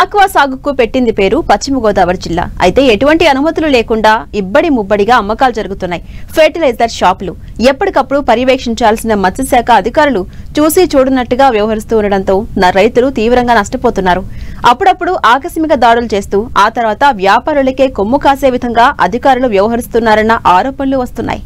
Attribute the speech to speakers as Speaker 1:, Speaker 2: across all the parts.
Speaker 1: Aqua సాగుకు పెట్టింది పేరు పశ్చిమ గోదావరి జిల్లా. అయితే ఎటువంటి అనుమతులు లేకుండా ఇబ్బడి ముబ్బడిగా అమ్మకాలు జరుగుతున్నాయి. ఫెర్టిలైజర్ షాపులు ఎప్పటికప్పుడు పర్యవేక్షించాల్సిన మత్స్యశాఖ అధికారులు చూసి చూడనట్టుగా వ్యవహరిస్తూ ఉండడంతో రైతులు తీవ్రంగా నష్టపోతున్నారు. అప్పుడప్పుడు ఆకస్మిక దాడులు చేస్తూ ఆ తర్వాత వ్యాపారులకే కొమ్ము కాసే విధంగా అధికారులు వ్యవహరిస్తున్నారన్న ఆరోపణలు వస్తున్నాయి.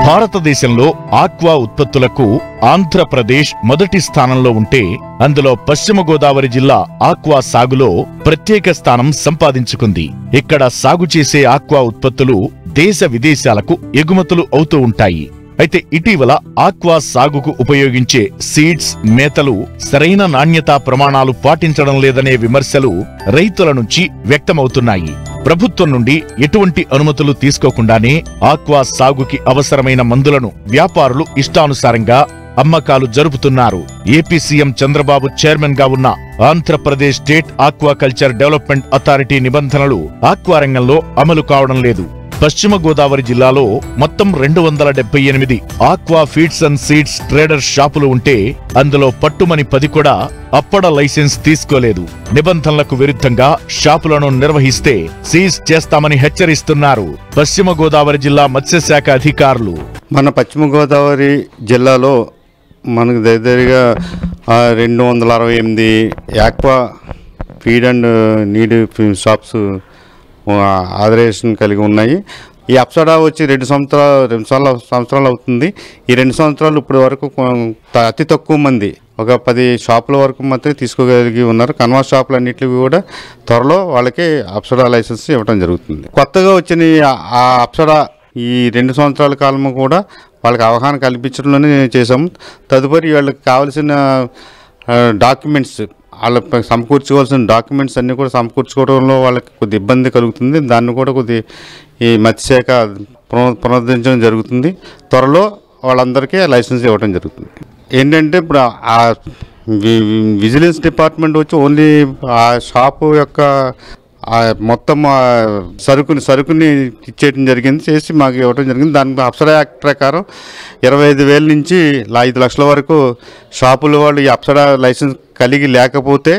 Speaker 2: భారతదేశంలో ఆక్వా ఉత్పత్తులకు ఆంధ్రప్రదేశ్ మొదటి స్థానంలో ఉంటే అందులో పశ్చిమ గోదావరి జిల్లా ఆక్వా సాగులో ప్రత్యేక స్థానం సంపాదించుకుంది. ఇక్కడ సాగు చేసే ఆక్వా ఉత్పత్తులు దేశ విదేశాలకు ఎగుమతులు అవుతూ ఉంటాయి. అయితే ఇటీవల ఆక్వా సాగుకు ఉపయోగించే సీడ్స్, మేతలు సరైన నాణ్యతా ప్రమాణాలు పాటించడం లేదనే విమర్శలు రైతుల నుంచి వ్యక్తమవుతున్నాయి. ప్రభుత్వం నుండి ఎటువంటి అనుమతులు తీసుకోకుండానే ఆక్వా సాగుకి అవసరమైన మందులను వ్యాపారులు ఇష్టానుసారంగా అమ్మకాలు జరుపుతున్నారు. ఏపీ సీఎం చంద్రబాబు చైర్మన్ గా ఉన్న Andhra Pradesh state aquaculture development authority నిబంధనలు ఆక్వా రంగంలో అమలు కావడం లేదు. పశ్చిమ గోదావరి జిల్లాలో మొత్తం 278 aqua feeds and seeds trader షాపులు ఉంటే అందులో పట్టుమని 10 కూడా అప్పడ లైసెన్స్ తీసుకోలేదు. నిబంధనలకు విరుద్ధంగా షాపులను నిర్వహిస్తే సీజ్ చేస్తామని హెచ్చరిస్తున్నారు పశ్చిమ గోదావరి జిల్లా మత్స్యశాఖ అధికారులు.
Speaker 3: మన పశ్చిమ గోదావరి జిల్లాలో మనకు దగ్గరగా 268 aqua feed and need shops authorization కలిగి ఉన్నాయి. ఈ అప్సడా వచ్చి 2 సంవత్సరాలు అవుతుంది. ఈ 2 సంవత్సరాలు ఇప్పటి వరకు అతి తక్కువ మంది ఒక 10 షాపుల వరకు మాత్రమే తీసుకోగలిగి ఉన్నారు. కన్వా షాపులు అన్నింటికి కూడా త్వరలో వాళ్ళకి అప్సడా లైసెన్స్ ఇవ్వడం జరుగుతుంది. కొత్తగా వచ్చిన ఆ అప్సడా ఈ 2 సంవత్సరాల కాలము కూడా వాళ్ళకి అవగాహన కల్పించడంలోనే చేసాము. తదుపరి వాళ్ళకి కావాల్సిన డాక్యుమెంట్స్, వాళ్ళకి సమకూర్చుకోవాల్సిన డాక్యుమెంట్స్ అన్నీ కూడా సమకూర్చుకోవడంలో వాళ్ళకి కొద్ది ఇబ్బంది కలుగుతుంది. దాన్ని కూడా కొద్ది ఈ మత్స్యశాఖ పునరుద్ధరించడం జరుగుతుంది. త్వరలో వాళ్ళందరికీ లైసెన్స్ ఇవ్వడం జరుగుతుంది. ఏంటంటే ఇప్పుడు ఆ విజిలెన్స్ డిపార్ట్మెంట్ వచ్చి ఓన్లీ ఆ షాపు యొక్క మొత్తం సరుకుని ఇచ్చేయడం జరిగింది, చేసి మాకు ఇవ్వడం జరిగింది. దాని అప్సడా యాక్ట్ ప్రకారం 25,000 నుంచి 5 లక్షల వరకు షాపుల వాళ్ళు ఈ అప్సడా లైసెన్స్ కలిగి లేకపోతే,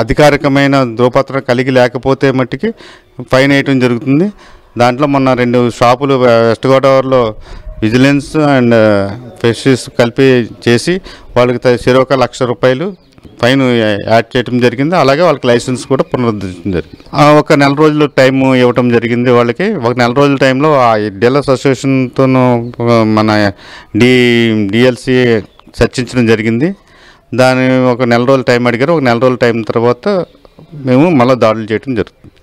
Speaker 3: అధికారికమైన ధ్రువపత్రం కలిగి లేకపోతే మట్టికి ఫైన్ వేయటం జరుగుతుంది. దాంట్లో మొన్న 2 షాపులు వెస్ట్ గోదావరిలో విజిలెన్స్ అండ్ ఫిషరీస్ కలిపి చేసి వాళ్ళకి చెరొక ₹1,00,000 ఫైన్ యాడ్ చేయడం జరిగింది. అలాగే వాళ్ళకి లైసెన్స్ కూడా పునరుద్ధరించడం జరిగింది. ఒక 4 రోజులు టైం ఇవ్వటం జరిగింది వాళ్ళకి. ఒక 4 రోజుల టైంలో ఆ డీలర్స్ అసోసియేషన్తో మన డిఎల్సి చర్చించడం జరిగింది. దాని ఒక 4 రోజులు టైం అడిగారు. ఒక 4 రోజుల టైం తర్వాత మేము మళ్ళీ దాడులు చేయడం జరుగుతుంది.